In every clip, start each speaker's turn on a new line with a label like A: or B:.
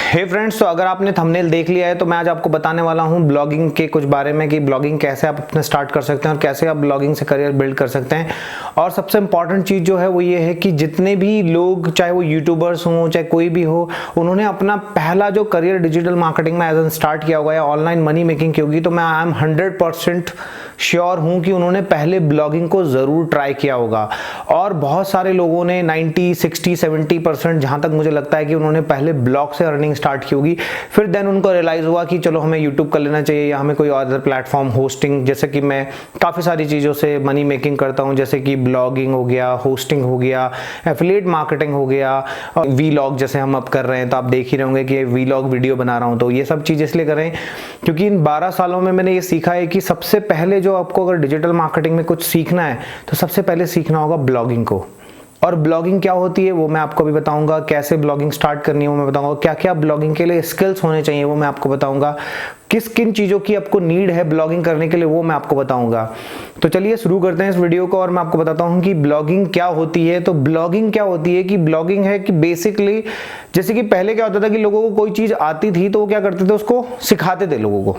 A: हे friends, तो अगर आपने थंबनेल देख लिया है तो मैं आज आपको बताने वाला हूं ब्लॉगिंग के कुछ बारे में कि ब्लॉगिंग कैसे आप अपने स्टार्ट कर सकते हैं और कैसे आप ब्लॉगिंग से करियर बिल्ड कर सकते हैं। और सबसे इंपॉर्टेंट चीज़ जो है वो ये है कि जितने भी लोग, चाहे वो यूट्यूबर्स हों चाहे कोई भी हो, उन्होंने अपना पहला जो करियर डिजिटल मार्केटिंग में एज एन स्टार्ट किया होगा या ऑनलाइन मनी मेकिंग की होगी, तो मैं आई एम 100% श्योर हूँ कि उन्होंने पहले ब्लॉगिंग को ज़रूर ट्राई किया होगा। और बहुत सारे लोगों ने 90, 60, 70% जहाँ तक मुझे लगता है कि उन्होंने पहले ब्लॉग से अर्निंग स्टार्ट की होगी। फिर देन उनको रियलाइज़ हुआ कि चलो हमें यूट्यूब कर लेना चाहिए या हमें कोई अदर प्लेटफॉर्म, होस्टिंग, जैसे कि मैं काफ़ी सारी चीज़ों से मनी मेकिंग करता हूँ, जैसे कि ब्लॉगिंग हो गया, होस्टिंग हो गया, एफिलिएट मार्केटिंग हो गया, वीलॉग जैसे हम अब कर रहे हैं, तो आप देख ही रहे होंगे कि वीलॉग वीडियो बना रहा हूँ। तो ये सब चीज़ इसलिए कर रहे हैं क्योंकि इन 12 सालों में मैंने ये सीखा है कि सबसे पहले जो आपको अगर डिजिटल मार्केटिंग में कुछ सीखना है तो सबसे पहले सीखना होगा ब्लॉगिंग को। और ब्लॉगिंग क्या होती है वो मैं आपको भी बताऊंगा, कैसे ब्लॉगिंग स्टार्ट करनी है वो मैं बताऊंगा, क्या क्या ब्लॉगिंग के लिए स्किल्स होने चाहिए वो मैं आपको बताऊंगा, किन चीज़ों की आपको नीड है ब्लॉगिंग करने के लिए वो मैं आपको बताऊंगा। तो चलिए शुरू करते हैं इस वीडियो को और मैं आपको बताता हूं कि ब्लॉगिंग क्या होती है। तो ब्लॉगिंग क्या होती है कि ब्लॉगिंग है कि बेसिकली जैसे कि पहले क्या होता था कि लोगों को कोई चीज़ आती थी तो वो क्या करते थे, उसको सिखाते थे। लोगों को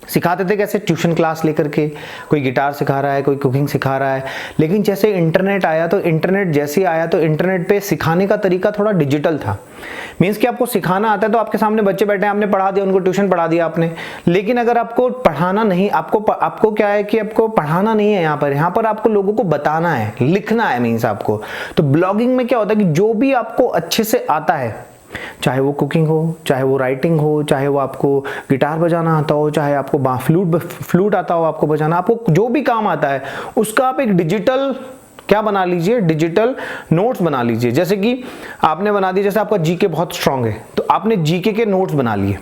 A: सिखाते थे कैसे? ट्यूशन क्लास लेकर के, कोई गिटार सिखा रहा है, कोई कुकिंग सिखा रहा है। लेकिन जैसे इंटरनेट आया तो इंटरनेट जैसे आया तो इंटरनेट पे सिखाने का तरीका थोड़ा डिजिटल था। मीन्स कि आपको सिखाना आता है तो आपके सामने बच्चे बैठे हैं, आपने पढ़ा दिया, उनको ट्यूशन पढ़ा दिया आपने। लेकिन अगर आपको पढ़ाना नहीं, आपको क्या है कि आपको पढ़ाना नहीं है, यहाँ पर आपको लोगों को बताना है, लिखना है मीन्स आपको। तो ब्लॉगिंग में क्या होता है कि जो भी आपको अच्छे से आता है, चाहे वो कुकिंग हो, चाहे वो राइटिंग हो, चाहे वो आपको गिटार बजाना आता हो, चाहे आपको फ्लूट आता हो आपको बजाना, आपको जो भी काम आता है उसका आप एक डिजिटल क्या बना लीजिए, डिजिटल नोट्स बना लीजिए। जैसे कि आपने बना दिए, जैसे आपका जीके बहुत स्ट्रांग है तो आपने जीके के नोट्स बना लिए।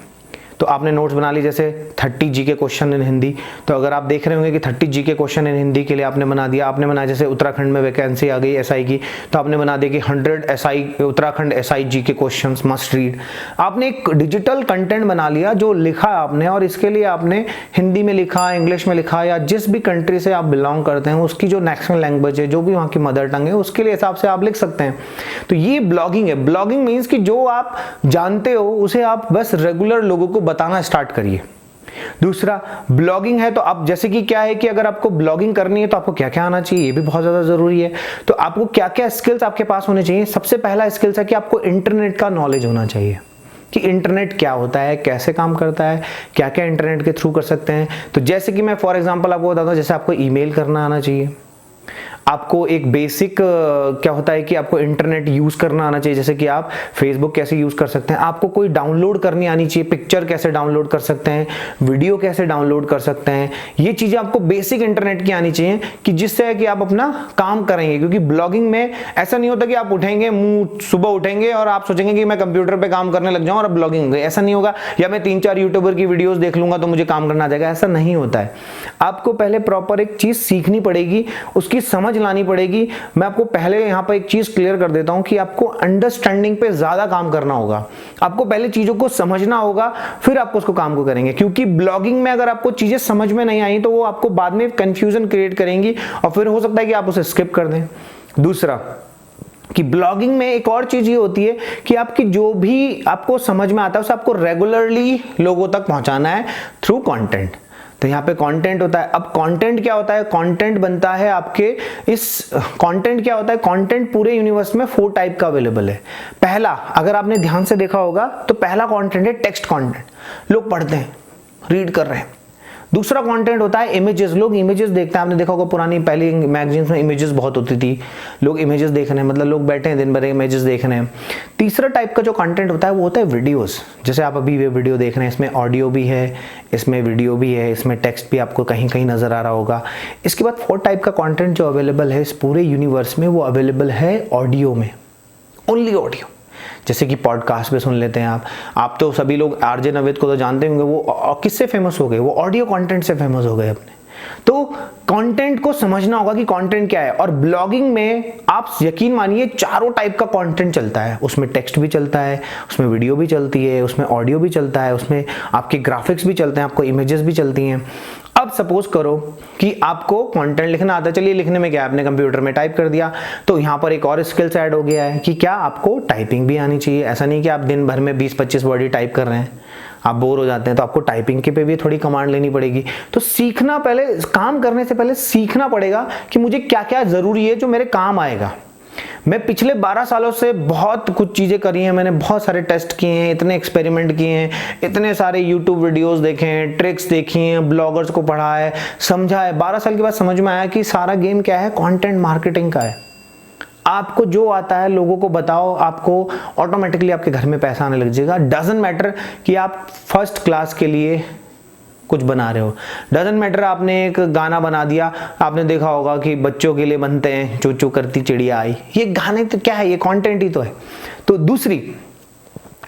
A: तो आपने नोट्स बना ली जैसे 30 जीके क्वेश्चन इन हिंदी। तो अगर आप देख रहे होंगे कि 30 जीके क्वेश्चन इन हिंदी के लिए आपने बना दिया, आपने बनाया जैसे उत्तराखंड में वैकेंसी आ गई एसआई की, तो आपने बना दिया कि 100 SI Uttarakhand SI GK questions must read. आपने एक डिजिटल कंटेंट बना लिया जो लिखा आपने, और इसके लिए आपने हिंदी में लिखा, इंग्लिश में लिखा, या जिस भी कंट्री से आप बिलोंग करते हैं उसकी जो नेशनल लैंग्वेज है, जो भी वहाँ की मदर टंग है, उसके लिए हिसाब से आप लिख सकते हैं। तो ये ब्लॉगिंग है। ब्लॉगिंग मीन्स कि जो आप जानते हो उसे आप बस रेगुलर लोगों को बताना स्टार्ट करिए। दूसरा ब्लॉगिंग है तो आप जैसे कि क्या है कि अगर आपको ब्लॉगिंग करनी है तो आपको क्या क्या आना चाहिए, ये भी बहुत ज्यादा जरूरी है। तो आपको क्या क्या स्किल्स आपके पास होने चाहिए। सबसे पहला स्किल्स है कि आपको इंटरनेट का नॉलेज होना चाहिए कि इंटरनेट क्या होता है, कैसे काम करता है, क्या क्या इंटरनेट के थ्रू कर सकते हैं। तो जैसे कि मैं फॉर एग्जांपल आपको बताता हूं, जैसे आपको ईमेल करना आना चाहिए, आपको एक बेसिक क्या होता है कि आपको इंटरनेट यूज करना आना चाहिए, जैसे कि आप फेसबुक कैसे यूज कर सकते हैं, आपको कोई डाउनलोड करनी आनी चाहिए, पिक्चर कैसे डाउनलोड कर सकते हैं, वीडियो कैसे डाउनलोड कर सकते हैं। ये चीजें आपको बेसिक इंटरनेट की आनी चाहिए कि जिससे कि आप अपना काम करेंगे। क्योंकि ब्लॉगिंग में ऐसा नहीं होता कि आप उठेंगे, सुबह उठेंगे और आप सोचेंगे कि मैं कंप्यूटर पे काम करने लग जाऊं और ब्लॉगिंग, ऐसा नहीं होगा। या मैं 3-4 यूट्यूबर की वीडियोस देख लूंगा तो मुझे काम करना आ जाएगा, ऐसा नहीं होता है। आपको पहले प्रॉपर एक चीज सीखनी पड़ेगी, उसकी समझ लानी पड़ेगी। मैं आपको पहले यहां पर एक चीज क्लियर कर देता हूं कि आपको अंडरस्टैंडिंग पे ज्यादा काम करना होगा। आपको पहले चीजों को समझना होगा, फिर आपको उसको काम को करेंगे। क्योंकि ब्लॉगिंग में अगर आपको चीजें समझ में नहीं आई तो वो आपको बाद में कंफ्यूजन क्रिएट करेंगी और फिर हो सकता है कि आप उसे स्किप कर दें। दूसरा कि ब्लॉगिंग में एक और चीज ये होती है कि आपकी जो भी आपको समझ में आता है उसे आपको रेगुलरली लोगों तक पहुंचाना है थ्रू कंटेंट। तो यहाँ पे कंटेंट होता है। अब कंटेंट क्या होता है? कंटेंट बनता है आपके इस कंटेंट क्या होता है? कंटेंट पूरे यूनिवर्स में 4 टाइप का अवेलेबल है। पहला, अगर आपने ध्यान से देखा होगा तो पहला कंटेंट है टेक्स्ट कंटेंट, लोग पढ़ते हैं, रीड कर रहे हैं। दूसरा कंटेंट होता है इमेजेस, लोग इमेजेस देखते हैं। आपने देखा होगा पुरानी पहली मैगजीन्स में इमेजेस बहुत होती थी, लोग इमेजेस देख रहे हैं, मतलब लोग बैठे हैं दिन भर इमेजेस देख रहे हैं। तीसरा टाइप का जो कंटेंट होता है वो होता है वीडियोस। जैसे आप अभी ये वीडियो देख रहे हैं, इसमें ऑडियो भी है, इसमें वीडियो भी है, इसमें टेक्स्ट भी आपको कहीं कहीं नजर आ रहा होगा। इसके बाद 4 टाइप का कंटेंट जो अवेलेबल है इस पूरे यूनिवर्स में, वो अवेलेबल है ऑडियो में, ओनली ऑडियो। जैसे कि पॉडकास्ट पे सुन लेते हैं आप तो सभी लोग आरजे नवेद को तो जानते होंगे, वो किससे फेमस हो गए? वो ऑडियो कंटेंट से फेमस हो गए अपने। तो कंटेंट को समझना होगा कि कंटेंट क्या है। और ब्लॉगिंग में आप यकीन मानिए चारों टाइप का कंटेंट चलता है। उसमें टेक्स्ट भी चलता है, उसमें वीडियो भी चलती है, उसमें ऑडियो भी चलता है, उसमें आपके ग्राफिक्स भी चलते हैं, आपको इमेजेस भी चलती हैं। अब सपोज करो कि आपको कंटेंट लिखना आता है, चलिए लिखने में क्या है, आपने कंप्यूटर में टाइप कर दिया, तो यहाँ पर एक और स्किल्स ऐड हो गया है कि क्या आपको टाइपिंग भी आनी चाहिए। ऐसा नहीं कि आप दिन भर में 20-25 वर्ड ही टाइप कर रहे हैं, आप बोर हो जाते हैं, तो आपको टाइपिंग के पे भी थोड़ी कमांड लेनी पड़ेगी। तो सीखना, पहले काम करने से पहले सीखना पड़ेगा कि मुझे क्या क्या जरूरी है जो मेरे काम आएगा। मैं पिछले 12 सालों से बहुत कुछ चीज़ें करी हैं, मैंने बहुत सारे टेस्ट किए हैं, इतने एक्सपेरिमेंट किए हैं, इतने सारे यूट्यूब वीडियोस देखे हैं, ट्रिक्स देखी हैं, ब्लॉगर्स को पढ़ा है, समझा है। 12 साल के बाद समझ में आया कि सारा गेम क्या है, कंटेंट मार्केटिंग का है। आपको जो आता है लोगों को बताओ, आपको ऑटोमेटिकली आपके घर में पैसा आने लग जाएगा। डजंट मैटर कि आप फर्स्ट क्लास के लिए कुछ बना रहे हो, डजंट मैटर आपने एक गाना बना दिया, आपने देखा होगा कि बच्चों के लिए बनते हैं, चू चू करती चिड़िया आई, ये गाने तो क्या है, ये कंटेंट ही तो है। तो दूसरी,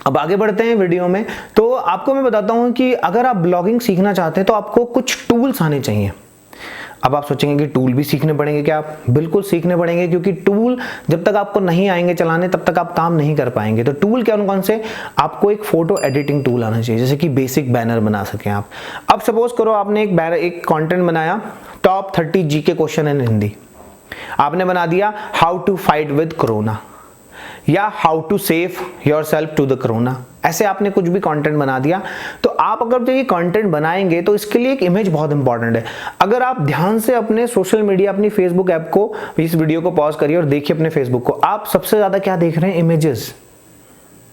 A: अब आगे बढ़ते हैं वीडियो में। तो आपको मैं बताता हूं कि अगर आप ब्लॉगिंग सीखना चाहते हैं तो आपको कुछ टूल्स आने चाहिए। अब आप सोचेंगे कि टूल भी सीखने पड़ेंगे क्या? आप बिल्कुल सीखने पड़ेंगे, क्योंकि टूल जब तक आपको नहीं आएंगे चलाने तब तक आप काम नहीं कर पाएंगे। तो टूल क्या, कौन से? आपको एक फोटो एडिटिंग टूल आना चाहिए, जैसे कि बेसिक बैनर बना सकें आप। अब सपोज करो आपने एक कंटेंट बनाया, top 30 GK question in Hindi, आपने बना दिया how to fight with corona या how to save yourself to the corona, ऐसे आपने कुछ भी कंटेंट बना दिया। तो आप अगर जो ये कंटेंट बनाएंगे तो इसके लिए एक इमेज बहुत इंपॉर्टेंट है। अगर आप ध्यान से अपने सोशल मीडिया, अपनी फेसबुक ऐप को, इस वीडियो को पॉज करिए और देखिए अपने फेसबुक को, आप सबसे ज्यादा क्या देख रहे हैं? इमेजेस।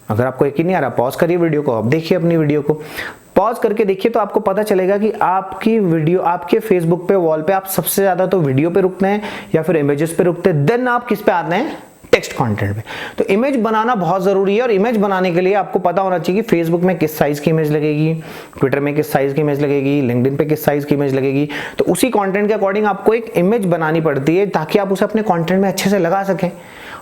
A: अगर आपको यकीन नहीं आ रहा, पॉज करिए वीडियो को, आप देखिए अपनी वीडियो को, पॉज करके देखिए, तो आपको पता चलेगा कि आपकी वीडियो, आपके फेसबुक पे वॉल पे आप सबसे ज्यादा तो वीडियो पे रुकते हैं या फिर इमेजेस पे रुकते हैं, देन आप किस पे आते हैं? टेक्स्ट कंटेंट पे। तो इमेज बनाना बहुत जरूरी है, और इमेज बनाने के लिए आपको पता होना चाहिए कि फेसबुक में किस साइज की इमेज लगेगी, ट्विटर में किस साइज की इमेज लगेगी, लिंक्डइन पे किस साइज की इमेज लगेगी। तो उसी कंटेंट के अकॉर्डिंग आपको एक इमेज बनानी पड़ती है ताकि आप उसे अपने कंटेंट में अच्छे से लगा सकें।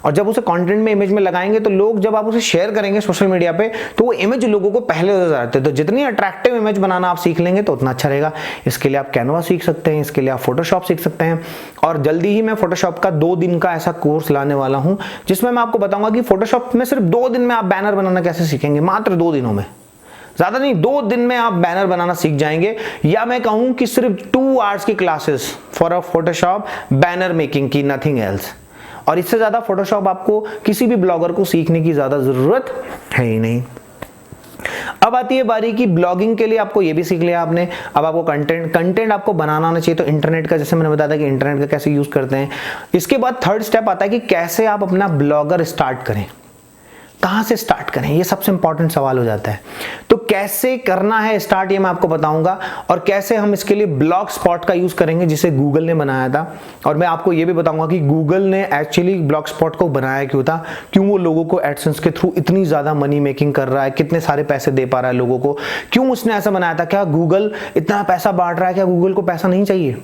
A: और जब उसे कंटेंट में, इमेज में लगाएंगे तो लोग, जब आप उसे शेयर करेंगे सोशल मीडिया पे, तो वो इमेज लोगों को पहले नजर आते हैं। तो जितनी अट्रैक्टिव इमेज बनाना आप सीख लेंगे तो उतना अच्छा रहेगा। इसके लिए आप कैनवा सीख सकते हैं, इसके लिए आप फोटोशॉप सीख सकते हैं, और जल्दी ही मैं फोटोशॉप का 2 दिन का ऐसा कोर्स लाने वाला हूं जिसमें मैं आपको बताऊंगा कि फोटोशॉप में सिर्फ 2 दिन में आप बैनर बनाना कैसे सीखेंगे, मात्र 2 दिनों में, ज्यादा नहीं, 2 दिन में आप बैनर बनाना सीख जाएंगे। या मैं कहूं कि सिर्फ 2 आवर्स की classes for a Photoshop banner making की, नथिंग एल्स। और इससे ज्यादा फोटोशॉप आपको किसी भी ब्लॉगर को सीखने की ज्यादा जरूरत है ही नहीं। अब आती है बारी की ब्लॉगिंग के लिए, आपको ये भी सीख लिया आपने। अब आपको कंटेंट आपको बनाना आना चाहिए। तो इंटरनेट का, जैसे मैंने बताया था कि इंटरनेट का कैसे यूज करते हैं। इसके बाद थर्ड स्टेप आता है कि कैसे आप अपना ब्लॉगर स्टार्ट करें, कहां से स्टार्ट करें, ये सबसे इंपॉर्टेंट सवाल हो जाता है। तो कैसे करना है स्टार्ट, ये मैं आपको बताऊंगा, और कैसे हम इसके लिए ब्लॉग स्पॉट का यूज करेंगे जिसे गूगल ने बनाया था। और मैं आपको ये भी बताऊंगा कि गूगल ने एक्चुअली ब्लॉग स्पॉट को बनाया क्यों था, क्यों वो लोगों को एडसेंस के थ्रू इतनी ज्यादा मनी मेकिंग कर रहा है, कितने सारे पैसे दे पा रहा है लोगों को, क्यों उसने ऐसा बनाया था। क्या गूगल इतना पैसा बांट रहा है, क्या गूगल को पैसा नहीं चाहिए?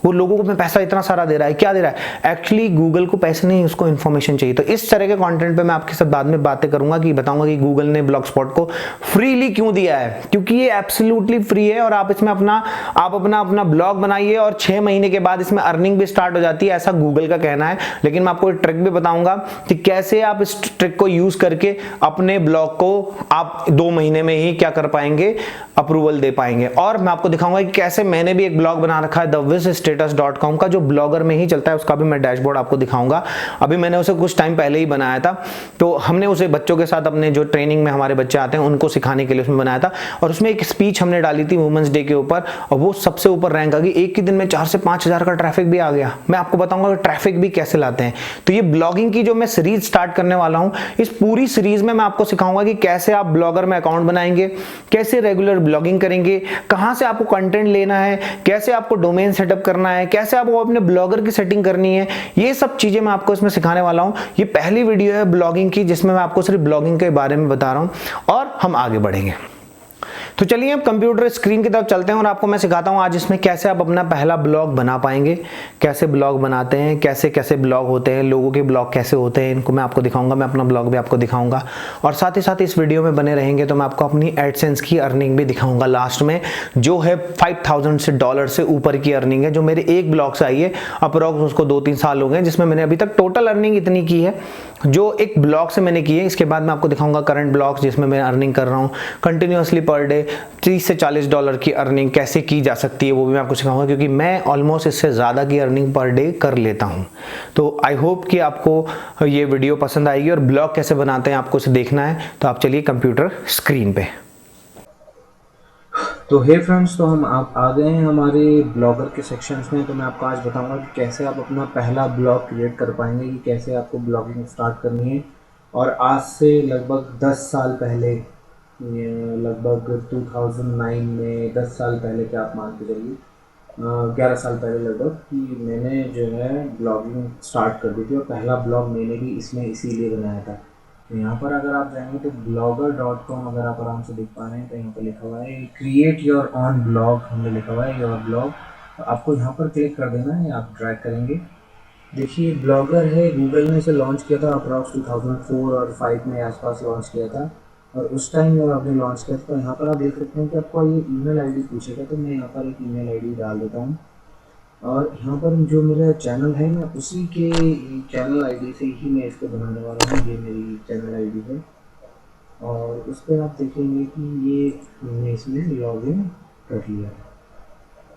A: वो लोगों को पैसा इतना सारा दे रहा है, क्या दे रहा है? एक्चुअली गूगल को पैसे नहीं, उसको इन्फॉर्मेशन चाहिए। तो इस तरह के कंटेंट पे मैं आपके साथ बाद में बातें करूंगा, कि बताऊंगा कि गूगल ने ब्लॉग स्पॉट को फ्रीली क्यों दिया है, क्योंकि ये एब्सोल्युटली फ्री है। और आप इसमें अपना ब्लॉग बनाइए और 6 महीने के बाद इसमें अर्निंग भी स्टार्ट हो जाती है, ऐसा गूगल का कहना है। लेकिन मैं आपको एक ट्रिक भी बताऊंगा कि कैसे आप इस ट्रिक को यूज करके अपने ब्लॉग को आप 2 महीने में ही क्या कर पाएंगे, अप्रूवल दे पाएंगे। और मैं आपको दिखाऊंगा कि कैसे मैंने भी एक ब्लॉग बना रखा है thewisstatus.com का, जो ब्लॉगर में ही चलता है, उसका भी मैं डैशबोर्ड आपको दिखाऊंगा। अभी मैंने उसे कुछ टाइम पहले ही बनाया था, तो हमने उसे बच्चों के साथ, अपने जो ट्रेनिंग में हमारे बच्चे आते हैं उनको सिखाने के लिए उसमें बनाया था। और उसमें एक स्पीच हमने डाली थी वुमेन्स डे के ऊपर, और वो सबसे ऊपर रैंक आ गई। एक ही दिन में 4 से 5 हजार का ट्रैफिक भी आ गया। मैं आपको बताऊंगा कि ट्रैफिक भी कैसे लाते हैं। तो ये ब्लॉगिंग की जो मैं सीरीज स्टार्ट करने वाला हूं, इस पूरी सीरीज में मैं आपको सिखाऊंगा कि कैसे आप ब्लॉगर में अकाउंट बनाएंगे, कैसे रेगुलर ब्लॉगिंग करेंगे, कहां से आपको कंटेंट लेना है, कैसे आपको डोमेन सेटअप करना है, कैसे आपको अपने ब्लॉगर की सेटिंग करनी है। ये सब चीजें मैं आपको इसमें सिखाने वाला हूं। ये पहली वीडियो है ब्लॉगिंग की जिसमें मैं आपको सिर्फ ब्लॉगिंग के बारे में बता रहा हूं, और हम आगे बढ़ेंगे। तो चलिए अब कंप्यूटर स्क्रीन की तरफ चलते हैं और आपको मैं सिखाता हूं आज इसमें कैसे आप अपना पहला ब्लॉग बना पाएंगे, कैसे ब्लॉग बनाते हैं, कैसे कैसे ब्लॉग होते हैं, लोगों के ब्लॉग कैसे होते हैं, इनको मैं आपको दिखाऊंगा। मैं अपना ब्लॉग भी आपको दिखाऊंगा, और साथ ही साथ इस वीडियो में बने रहेंगे तो मैं आपको अपनी एडसेंस की अर्निंग भी दिखाऊंगा लास्ट में, जो है $5000 से ऊपर की अर्निंग है, जो मेरे एक ब्लॉग से आई है। अप्रॉक्स उसको 2-3 साल हो गए, जिसमें मैंने अभी तक टोटल अर्निंग इतनी की है। जो एक ब्लॉग से मैंने की है। इसके बाद मैं आपको दिखाऊंगा करंट ब्लॉग जिसमें मैं अर्निंग कर रहा हूँ कंटिन्यूसली पर डे। 30 से $40 की अर्निंग कैसे की जा सकती है वो भी मैं आपको सिखाऊंगा, क्योंकि मैं ऑलमोस्ट इससे ज़्यादा की अर्निंग पर डे कर लेता हूँ। तो आई होप कि आपको ये वीडियो पसंद आएगी, और ब्लॉग कैसे बनाते हैं आपको इसे देखना है तो आप चलिए कंप्यूटर स्क्रीन पे।
B: तो हे फ्रेंड्स, तो हम आप आ गए हैं हमारे ब्लॉगर के सेक्शंस में। तो मैं आपको आज बताऊंगा कि कैसे आप अपना पहला ब्लॉग क्रिएट कर पाएंगे, कि कैसे आपको ब्लॉगिंग स्टार्ट करनी है। और आज से लगभग 10 साल पहले, लगभग 2009 में 10 साल पहले क्या आप मान के चलिए, 11 साल पहले लगभग, कि मैंने जो है ब्लॉगिंग स्टार्ट कर दी थी। और पहला ब्लॉग मैंने भी इसमें इसीलिए बनाया था। तो यहाँ पर अगर आप जाएंगे तो blogger.com अगर आप आराम से देख पा रहे हैं तो यहाँ पर लिखा हुआ है क्रिएट योर ऑन ब्लॉग, हमने लिखा हुआ है योर ब्लॉग। तो आपको यहाँ पर क्लिक कर देना है, आप ड्रैग करेंगे। देखिए ब्लॉगर है, गूगल ने इसे लॉन्च किया था अप्रॉक्स 2004 और 5 में आसपास लॉन्च किया था। और उस टाइम जब आपने लॉन्च किया था तो यहाँ पर आप देख सकते हैं कि आपको ये ईमेल आईडी पूछेगा। तो मैं यहाँ पर एक ईमेल आईडी डाल देता हूँ, और यहाँ पर जो मेरा चैनल है मैं उसी के चैनल आईडी से ही मैं इसको बनाने वाला हूँ। ये मेरी चैनल आईडी है, और उस पर आप देखेंगे कि ये मैंने इसमें लॉगिन कर लिया है।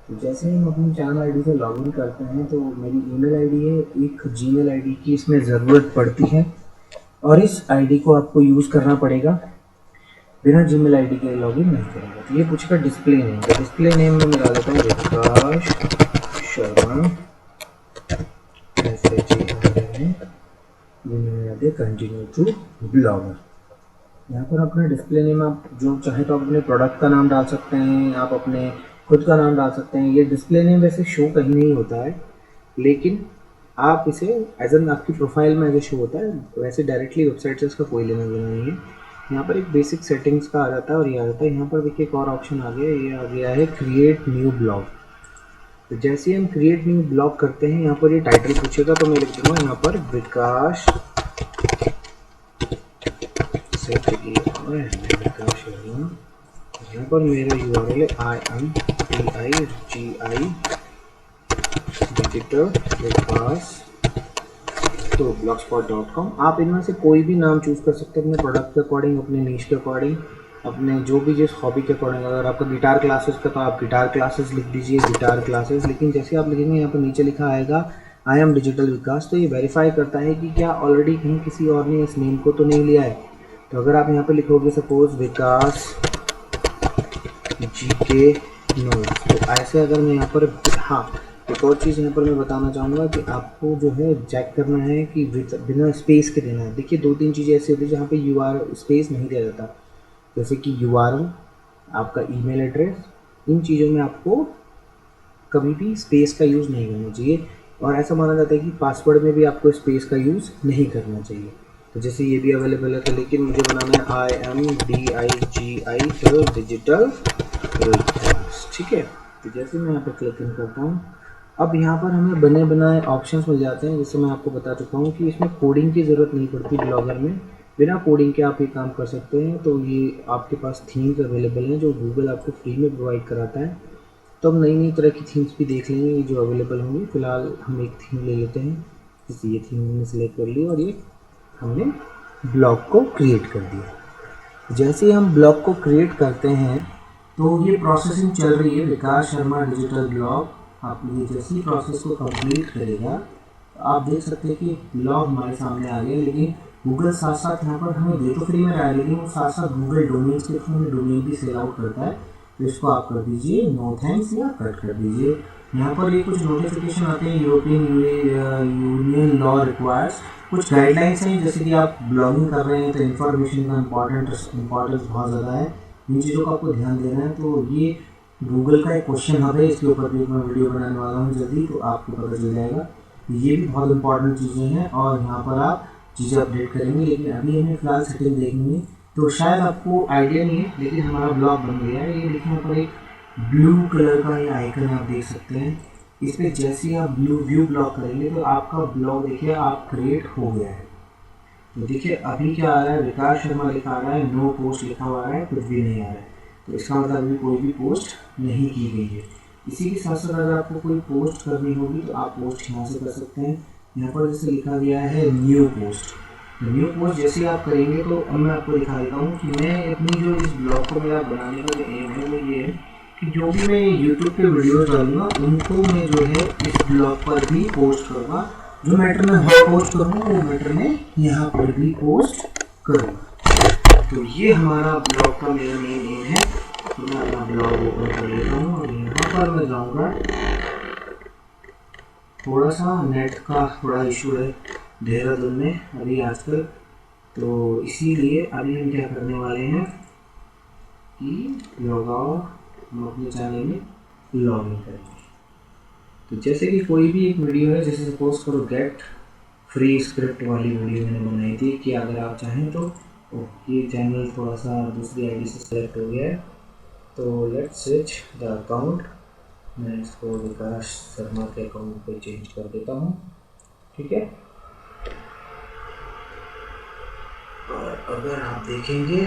B: तो जैसे हम अपनी चैनल आईडी से लॉगिन करते हैं तो मेरी ईमेल आईडी है, एक जीमेल आईडी की इसमें ज़रूरत पड़ती है, और इस आईडी को आपको यूज़ करना पड़ेगा। बिना जीमेल आईडी के लॉगिन नहीं करेंगे। तो ये पूछेगा डिस्प्ले नेम, तो डिस्प्ले नेम में डाल देता हूँ विकास शर्मा कंटिन्यू टू ब्लॉगर। यहाँ पर अपना डिस्प्ले नेम आप जो चाहे तो आप अपने प्रोडक्ट का नाम डाल सकते हैं, आप अपने खुद का नाम डाल सकते हैं। ये डिस्प्ले नेम वैसे शो कहीं नहीं होता है, लेकिन आप इसे एज एन आपकी प्रोफाइल में ऐसे शो होता है, वैसे डायरेक्टली वेबसाइट से इसका कोई लेना देना नहीं है। यहाँ पर एक बेसिक सेटिंग्स का आ जाता है और ये आ जाता है। यहाँ पर देखिए एक और ऑप्शन आ गया, ये आ गया है क्रिएट न्यू ब्लॉग। तो जैसे ही हम क्रिएट न्यू ब्लॉग करते हैं यहाँ पर ये टाइटल पूछेगा, तो मैं लिख दूँगा यहाँ पर विकास शर्मा। यहाँ पर मेरा URL है IMDIGI डिजिटल विकास तो blogspot.com। आप इनमें से कोई भी नाम चूज़ कर सकते हैं अपने प्रोडक्ट के अकॉर्डिंग, अपने नीश के अकॉर्डिंग, अपने जो भी जिस हॉबी के अकॉर्डिंग। अगर आपका गिटार क्लासेस का तो आप गिटार क्लासेस लिख दीजिए, गिटार क्लासेस। लेकिन जैसे आप लिखेंगे यहाँ पर नीचे लिखा आएगा आई एम डिजिटल विकास, तो ये वेरीफाई करता है कि क्या ऑलरेडी कहीं किसी और ने इस नेम को तो नहीं लिया है। तो अगर आप यहाँ पर लिखोगे सपोज विकास GK नोट्स, तो ऐसे अगर मैं यहाँ पर, हाँ एक और चीज़ यहाँ पर मैं बताना चाहूँगा कि आपको जो है चेक करना है कि बिना स्पेस के देना है। देखिए 2-3 चीज़ें ऐसी होती है जहाँ पे URL स्पेस नहीं दिया जाता, जैसे कि URL, आपका ईमेल एड्रेस, इन चीज़ों में आपको कभी भी स्पेस का यूज़ नहीं करना चाहिए। और ऐसा माना जाता है कि पासवर्ड में भी आपको स्पेस का यूज़ नहीं करना चाहिए। तो जैसे ये भी अवेलेबल है, तो लेकिन मुझे बनाना है IMDIGI डिजिटल, ठीक है। तो जैसे मैं यहाँ पर क्लिक इन करता हूँ, अब यहाँ पर हमें बने बनाए ऑप्शंस मिल जाते हैं। जैसे मैं आपको बता चुका हूँ कि इसमें कोडिंग की ज़रूरत नहीं पड़ती ब्लॉगर में, बिना कोडिंग के आप ये काम कर सकते हैं। तो ये आपके पास थीम्स अवेलेबल हैं जो गूगल आपको फ्री में प्रोवाइड कराता है। तो हम नई नई तरह की थीम्स भी देख लेंगे जो अवेलेबल होंगी। फिलहाल हम एक थीम ले लेते हैं, जैसे ये थीम हमने सेलेक्ट कर ली और ये हमने ब्लॉग को क्रिएट कर दिया। जैसे ही हम ब्लॉग को क्रिएट करते हैं तो ये प्रोसेसिंग चल रही है, विकास शर्मा डिजिटल ब्लॉग। आप ये जैसे ही प्रोसेस को कंप्लीट करेगा तो आप देख सकते हैं कि ब्लॉग हमारे सामने आ गया। लेकिन गूगल साथ साथ यहाँ पर हमें दे तो फ्री में रहा है, लेकिन वो साथ साथ गूगल डोमेन्स के थ्रू हमें डोमेन भी सेल आउट करता है। तो इसको आप कर दीजिए नो थैंक्स या कट कर दीजिए। यहाँ पर ये कुछ नोटिफिकेशन आते हैं, यूरोपियन यूनियन लॉ रिक्वायर्स, कुछ गाइडलाइंस हैं। जैसे कि आप ब्लॉगिंग कर रहे हैं तो इन्फॉर्मेशन का इम्पॉर्टेंस बहुत ज़्यादा है, इन चीज़ों का आपको ध्यान देना है। तो ये गूगल का एक क्वेश्चन हब है, इसके ऊपर भी मैं वीडियो बनाने वाला हूँ जल्दी, तो आपको पता चल जाएगा। ये भी बहुत इंपॉर्टेंट चीज़ें हैं और यहाँ पर आप चीज़ें अपडेट करेंगे। लेकिन अभी हमें फिलहाल सेटिंग देखनी है, तो शायद आपको आइडिया नहीं है, लेकिन हमारा ब्लॉग बन गया है। ये देखिए यहाँ पर एक ब्लू कलर का ये आइकन आप देख सकते हैं। इस पर जैसे ही आप व्यू ब्लॉग करेंगे तो आपका ब्लॉग देखिए आप क्रिएट हो गया है। तो देखिए अभी क्या आ रहा है, विकास शर्मा लिखा आ रहा है, नो पोस्ट लिखा हुआ है, कुछ भी नहीं आ रहा है। तो इसका मतलब अभी कोई भी पोस्ट नहीं की गई है। इसी के साथ साथ अगर आपको कोई पोस्ट करनी होगी तो आप पोस्ट यहाँ से कर सकते हैं। यहाँ पर जैसे लिखा गया है न्यू पोस्ट, न्यू पोस्ट जैसे आप करेंगे तो अब मैं आपको दिखा देता हूँ कि मैं अपनी जो इस ब्लॉग को मेरा बनाने का जो एम है वो ये है कि जो भी मैं यूट्यूब पे वीडियोस डालूंगा उनको मैं जो है इस ब्लॉग पर भी पोस्ट करूँगा। जो मैटर मैं वहाँ पोस्ट करूँगा वो मैटर मैं यहाँ पर भी पोस्ट करूँगा। तो ये हमारा ब्लॉग का मेरा मेन एम है। तो मैं अपना ब्लॉग ओपन कर लेता हूँ और यहाँ पर मैं जाऊँगा। थोड़ा सा नेट का थोड़ा इशू है देहरादून में अभी आजकल, तो इसीलिए अभी हम क्या करने वाले हैं कि लॉग आउट, हम अपने चैनल में लॉग इन करेंगे। तो जैसे कि कोई भी एक वीडियो है, जैसे सपोज करो गेट फ्री स्क्रिप्ट वाली वीडियो मैंने बनाई थी कि अगर आप चाहें तो ये चैनल थोड़ा सा दूसरी आईडी से सेलेक्ट हो गया है, तो लेट्स स्विच द अकाउंट। मैं इसको विकास शर्मा के अकाउंट पे चेंज कर देता हूँ, ठीक है। और अगर आप देखेंगे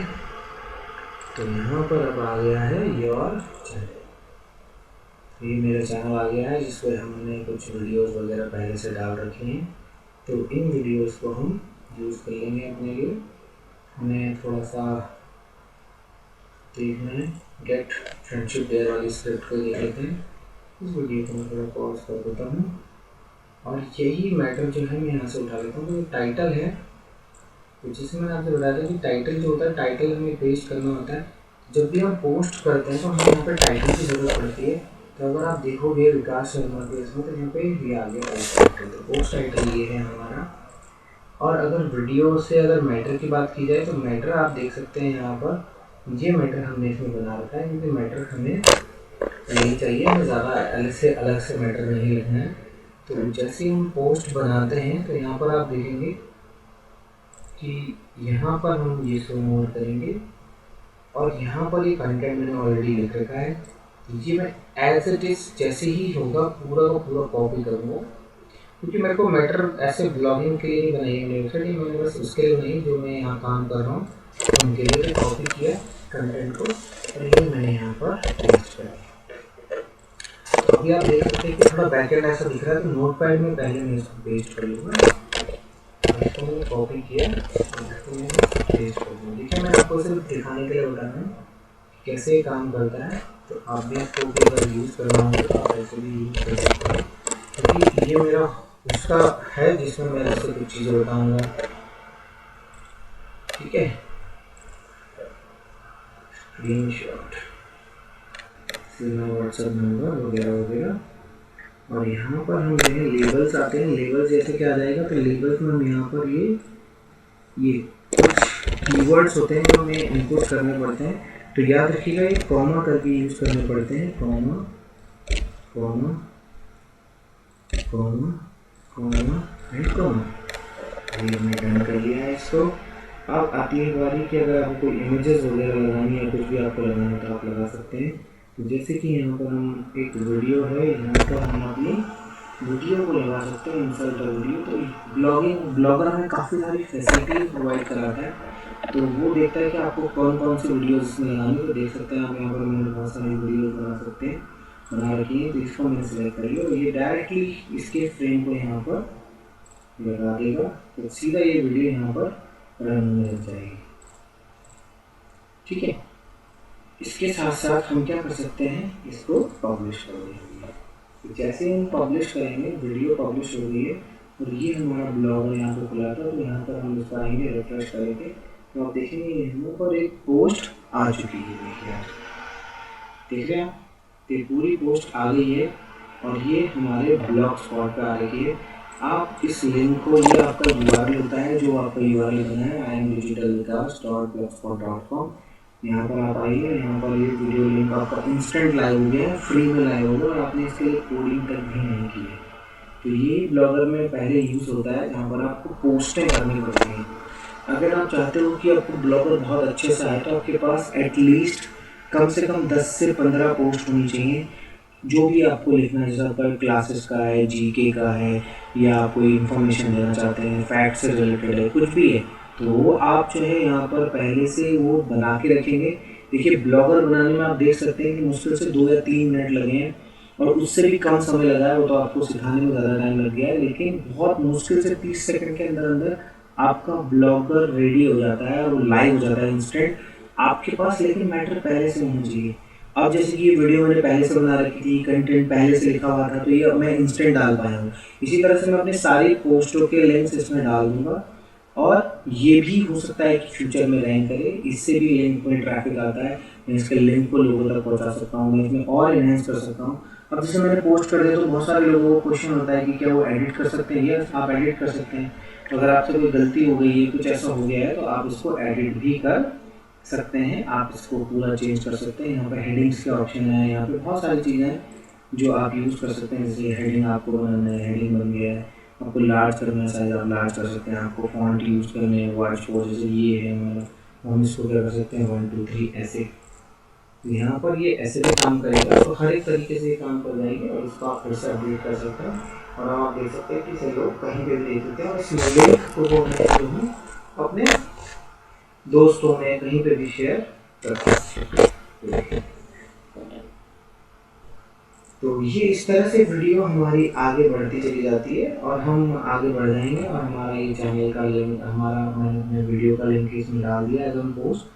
B: तो यहाँ पर अब आ गया है योर चैनल। ये मेरा चैनल आ गया है जिस पर हमने कुछ वीडियोस वगैरह पहले से डाल रखे हैं। तो इन वीडियोस को हम यूज़ कर लेंगे अपने लिए। हमें थोड़ा सा देखना है, गेट फ्रेंडशिप डे वाली स्क्रिप्ट को देख लेते हैं। इस वीडियो को मैं थोड़ा पॉज कर देता हूँ और यही मैटर जो है मैं यहाँ से उठा लेता हूँ। तो टाइटल है, तो जिसमें मैंने आपसे बताया था कि टाइटल जो होता है, टाइटल हमें पेस्ट करना होता है। जब भी हम पोस्ट करते हैं तो हमें यहाँ पर टाइटल की ज़रूरत पड़ती है। तो अगर आप देखोगे विकास शर्मा के इसमें, तो यहाँ पे ये आ गया पोस्ट टाइटल। तो पोस्ट टाइटल ये है हमारा। और अगर वीडियो से अगर मैटर की बात की जाए तो मैटर आप देख सकते हैं यहाँ पर, ये मैटर हमने इसमें बना रखा है क्योंकि मैटर हमें नहीं चाहिए, हमें ज़्यादा अलग से मैटर नहीं लिखना है। तो जैसे ही हम पोस्ट बनाते हैं तो यहाँ पर आप देखेंगे कि यहाँ पर हम ये शो मोर करेंगे और यहाँ पर ये कंटेंट मैंने ऑलरेडी लिख रखा है। तो ये मैं एज इट इज़ जैसे ही होगा पूरा को पूरा कॉपी करूँगा, क्योंकि मेरे को मैटर ऐसे ब्लॉगिंग के लिए नहीं बनाई है वेबसाइट, मैंने बस उसके लिए नहीं जो मैं यहाँ काम कर रहा हूँ उनके लिए कॉपी किया कंटेंट को और ये मैंने यहाँ पर पेस्ट कर दिया। तो अभी आप देख सकते हैं कि थोड़ा बैकएंड ऐसा दिख रहा है, तो नोटपैड में पहले मैं इसको पेस्ट कर लूँगा। इसको मैंने कॉपी किया, इसको मैंने पेस्ट कर दूँ। देखिए मैं आपको सिर्फ दिखाने के लिए बता रहा हूँ कैसे ये काम करता है। तो आप भी इसको अगर यूज़ करना हो तो आप ऐसे भी यूज़ कर सकते हैं, क्योंकि ये मेरा उसका है जिसमें मैं आपसे कुछ चीज़ें बताऊँगा, ठीक है। स्क्रीन शॉट, व्हाट्सएप नंबर वगैरह वगैरह। और यहाँ पर हम जो है लेबल्स आते हैं। लेबल्स जैसे क्या आ जाएगा, तो लेबल्स में हम यहाँ पर ये कुछ कीवर्ड्स होते हैं जो हमें इनपुट करने पड़ते हैं। तो याद रखिएगा ये कॉमा करके यूज़ करने पड़ते हैं, comma comma comma comma and comma. ये हमने डन कर लिया है इसको। अब आती है बारी कि अगर आपको इमेजेस वगैरह लगानी है, कुछ भी आपको लगाना है तो आप लगा सकते हैं। तो जैसे कि यहाँ पर हम एक वीडियो है, यहाँ पर हम अपनी वीडियो को लगा सकते हैं, इंसर्ट वीडियो। तो ब्लॉगर हमें काफ़ी सारी फैसिलिटीज प्रोवाइड कराता है, तो वो देखता है कि आपको कौन कौन सी वीडियोज़ इसमें लगानी है। तो देख सकते हैं आप यहाँ पर मैंने बहुत सारी वीडियोज़ बना रखी है। तो इसको मैंने सेलेक्ट कर लिया और ये डायरेक्टली इसके फ्रेम को यहाँ पर लगा देगा, तो सीधा ये वीडियो यहाँ पर रन होने लग जाएगी, ठीक है। इसके साथ साथ हम क्या कर सकते हैं, इसको पब्लिश कर देंगे। तो जैसे हम पब्लिश करेंगे, वीडियो पब्लिश हो गई है और ये हमारा ब्लॉग यहाँ पर खुला था। तो यहाँ पर हम इसको आएंगे, रिफ्रेश करेंगे तो आप देखेंगे यहाँ पर एक पोस्ट आ चुकी है। देख रहे हैं आप, ये पूरी पोस्ट आ गई है और ये हमारे ब्लॉग स्पॉट पर आ रही है। आप इस लिंक को, ये आपका URL होता है जो आपका URL बना है imdigitalvikas.blogspot.com। यहाँ पर आप आइए, यहाँ पर ये वीडियो लिंक आपका इंस्टेंट लाइव हो गया है, फ्री में लाइव होगा और आपने इसके लिए कोडिंग तक भी नहीं की है। तो ये ब्लॉगर में पहले यूज़ होता है जहाँ पर आपको पोस्टें करनी पड़ती हैं। अगर आप चाहते हो कि आपको ब्लॉगर बहुत अच्छे से आए तो आपके पास एटलीस्ट कम से कम 10 से 15 पोस्ट होनी चाहिए। जो भी आपको लिखना है, जैसे आपका क्लासेस का है, GK का है, या आप कोई इन्फॉर्मेशन देना चाहते हैं, फैक्ट से रिलेटेड है, कुछ भी है, तो वो आप जो है यहाँ पर पहले से वो बना के रखेंगे। देखिए ब्लॉगर बनाने में आप देख सकते हैं कि मुश्किल से 2 या 3 मिनट लगे हैं और उससे भी कम समय लगा है, वो तो आपको सिखाने में ज़्यादा टाइम लग गया है, लेकिन बहुत मुश्किल से 30 सेकंड के अंदर अंदर आपका ब्लॉगर रेडी हो जाता है और वो लाइव हो जाता है इंस्टेंट आपके पास। लेकिन मैटर पहले से होना चाहिए। अब जैसे कि ये वीडियो मैंने पहले से बना रखी थी, कंटेंट पहले से लिखा हुआ था, तो ये मैं इंस्टेंट डाल पाया हूँ। इसी तरह से मैं अपने सारी पोस्टों के लिंक्स इसमें डाल दूंगा और ये भी हो सकता है कि फ्यूचर में रैंक करे, इससे भी लिंक में ट्रैफिक आता है, मैं इसके लिंक को लोगों तक पहुंचा सकता हूँ, मैं इसमें और इन्हेंस कर सकता हूँ। अब जैसे मैंने पोस्ट कर दिया तो बहुत सारे लोगों को क्वेश्चन होता है कि क्या वो एडिट कर सकते हैं। यस, आप एडिट कर सकते हैं। अगर आपसे कोई गलती हो गई है, कुछ ऐसा हो गया है, तो आप इसको एडिट भी कर सकते हैं। आप इसको पूरा चेंज कर सकते हैं। यहाँ पर हेडिंग्स के ऑप्शन है, यहाँ पे बहुत सारी चीज़ें हैं जो आप यूज़ कर सकते हैं। जैसे हेडिंग आपको बनाना है, हेडिंग बन गया है। आपको लार्ज करना है साइज, आप लार्ज कर सकते हैं। आपको फॉन्ट यूज़ करने हैं, वाइट फॉन्ट, जैसे ये है हमारा, हम इसको क्या कर सकते हैं 1 2 3 ऐसे। यहाँ पर ये ऐसे भी काम करेगा, तो हर एक तरीके से ये काम कर जाएंगे और इसको आप फिर से अपडेट कर सकते हैं। और आप देख सकते हैं कि इसे लोग कहीं पे भी देख सकते हैं और इस लिंक को मैं अपने दोस्तों में कहीं पे भी शेयर कर सकते हैं। तो ये इस तरह से वीडियो हमारी आगे बढ़ती चली जाती है और हम आगे बढ़ जाएंगे। और हमारा ये चैनल का लिंक, हमारा मैंने वीडियो का लिंक इसमें डाल दिया एज ऑन पोस्ट।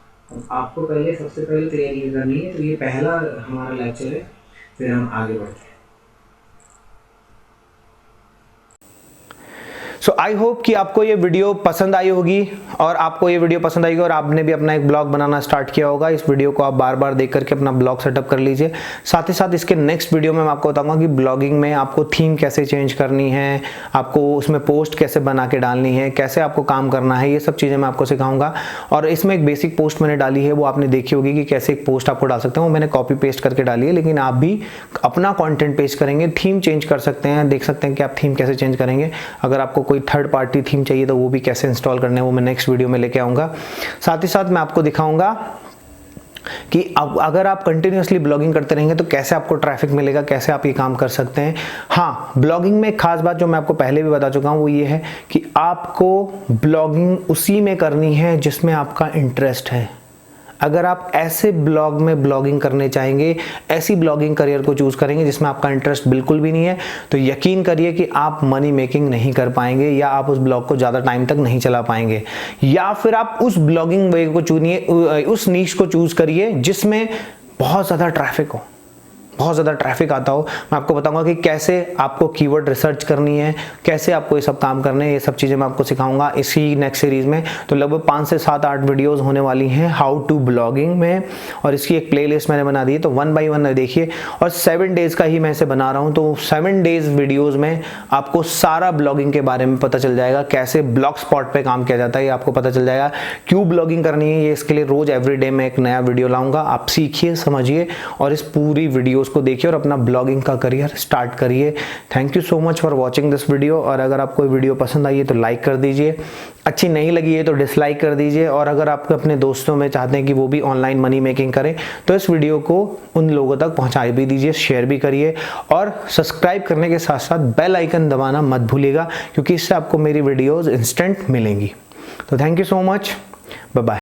B: आपको पहले सबसे पहले तैयारी करनी है, तो ये पहला हमारा लेक्चर है, फिर हम आगे बढ़ते हैं।
A: सो आई होप कि आपको ये वीडियो पसंद आई होगी और आपको ये वीडियो पसंद आएगी और आपने भी अपना एक ब्लॉग बनाना स्टार्ट किया होगा। इस वीडियो को आप बार बार देख करके अपना ब्लॉग सेटअप कर लीजिए। साथ ही साथ इसके नेक्स्ट वीडियो में मैं आपको बताऊंगा कि ब्लॉगिंग में आपको थीम कैसे चेंज करनी है, आपको उसमें पोस्ट कैसे बना के डालनी है, कैसे आपको काम करना है, ये सब चीज़ें मैं आपको सिखाऊंगा। और इसमें एक बेसिक पोस्ट मैंने डाली है, वो आपने देखी होगी कि कैसे एक पोस्ट आपको डाल सकते हैं। वो मैंने कॉपी पेस्ट करके डाली है, लेकिन आप भी अपना कॉन्टेंट पेस्ट करेंगे, थीम चेंज कर सकते हैं। देख सकते हैं कि आप थीम कैसे चेंज करेंगे। अगर आपको कोई थर्ड पार्टी थीम चाहिए तो वो भी कैसे इंस्टॉल करने हैं, वो मैं नेक्स्ट वीडियो में लेके आऊंगा। साथ ही साथ मैं आपको दिखाऊंगा कि अगर आप कंटिन्यूसली ब्लॉगिंग करते रहेंगे तो कैसे आपको ट्रैफिक मिलेगा, कैसे आप ये काम कर सकते हैं। हाँ, ब्लॉगिंग में एक खास बात जो मैं आपको पहले भी बता चुका हूँ वो ये है कि आपको ब्लॉगिंग उसी में करनी है जिसमें आपका इंटरेस्ट है। अगर आप ऐसे ब्लॉग में ब्लॉगिंग करने चाहेंगे, ऐसी ब्लॉगिंग करियर को चूज करेंगे जिसमें आपका इंटरेस्ट बिल्कुल भी नहीं है, तो यकीन करिए कि आप मनी मेकिंग नहीं कर पाएंगे या आप उस ब्लॉग को ज़्यादा टाइम तक नहीं चला पाएंगे। या फिर आप उस ब्लॉगिंग वे को चुनिए, उस नीश को चूज करिए जिसमें बहुत ज़्यादा ट्रैफिक हो, बहुत ज़्यादा ट्रैफिक आता हो। मैं आपको बताऊंगा कि कैसे आपको कीवर्ड रिसर्च करनी है, कैसे आपको ये सब काम करने हैं। ये सब चीज़ें मैं आपको सिखाऊंगा इसी नेक्स्ट सीरीज़ में। तो लगभग 5 से 7-8 वीडियोस होने वाली हैं हाउ टू ब्लॉगिंग में, और इसकी एक प्लेलिस्ट मैंने बना दी है, तो 1 बाय 1 देखिए। और 7 डेज़ का ही मैं इसे बना रहा हूँ, तो 7 डेज़ वीडियोज़ में आपको सारा ब्लॉगिंग के बारे में पता चल जाएगा। कैसे ब्लॉग स्पॉट पर काम किया जाता है ये आपको पता चल जाएगा। क्यों ब्लॉगिंग करनी है, ये इसके लिए रोज़ एवरीडे में एक नया वीडियो लाऊंगा। आप सीखिए, समझिए और इस पूरी वीडियोस को देखिए और अपना ब्लॉगिंग का करियर स्टार्ट करिए। Thank you so much for watching this video. और अगर आपको वीडियो पसंद आई है तो लाइक कर दीजिए, अच्छी नहीं लगी है तो डिसलाइक कर दीजिए। और अगर आप अपने दोस्तों में चाहते हैं कि वो भी ऑनलाइन मनी मेकिंग करें तो इस वीडियो को उन लोगों तक पहुंचा भी दीजिए, शेयर भी करिए और सब्सक्राइब करने के साथ साथ बेल आइकन दबाना मत भूलिएगा, क्योंकि इससे आपको मेरी वीडियोज़ इंस्टेंट मिलेंगी। तो thank you so much, bye bye.